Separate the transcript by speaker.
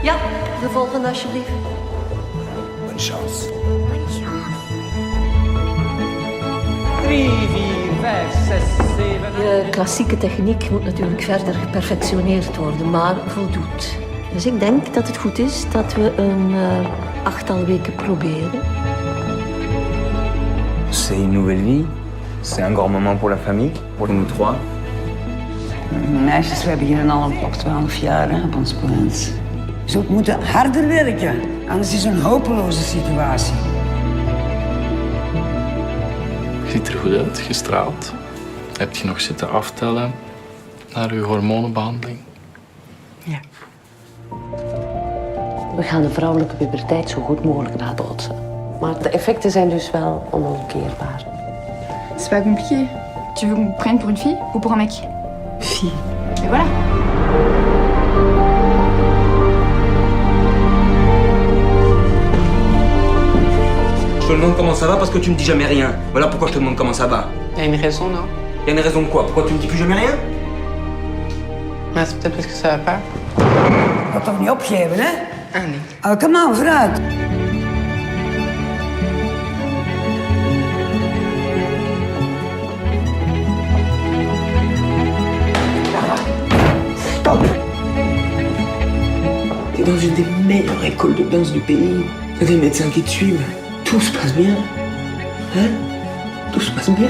Speaker 1: Ja, de volgende alsjeblieft.
Speaker 2: Bonne chance.
Speaker 3: 3, 4, 5, 6, 7...
Speaker 1: De klassieke techniek moet natuurlijk verder geperfectioneerd worden, maar voldoet. Dus ik denk dat het goed is dat we een 8-tal weken proberen.
Speaker 4: C'est une nouvelle vie. C'est un grand moment pour la famille, pour nous trois.
Speaker 5: Meisjes, we beginnen al op 12 jaar hè, op ons plan. Je zult moeten harder werken, anders is het een hopeloze situatie.
Speaker 6: Je ziet er goed uit, gestraald. Heb je nog zitten aftellen naar je hormonenbehandeling?
Speaker 5: Ja.
Speaker 7: We gaan de vrouwelijke puberteit zo goed mogelijk nabootsen. Maar de effecten zijn dus wel onomkeerbaar.
Speaker 8: C'est pas compliqué. Tu veux qu'on me prenne pour une fille ou pour un mec?
Speaker 5: Fille.
Speaker 8: Et voilà.
Speaker 4: Je te demande comment ça va parce que tu me dis jamais rien. Voilà pourquoi je te demande comment ça va.
Speaker 9: Il y a une raison, non?
Speaker 4: Il y a une raison de quoi? Pourquoi tu me dis plus jamais rien?
Speaker 9: Ah, c'est peut-être parce que ça va pas.
Speaker 5: Ga toch niet opgeven, hè?
Speaker 9: Ah, nee.
Speaker 5: Oh, kom aan, vooruit.
Speaker 4: Stop! T'es dans une des meilleures écoles de danse du pays. T'as des médecins qui te suivent. Tout se passe bien. Hein? Tout se passe bien.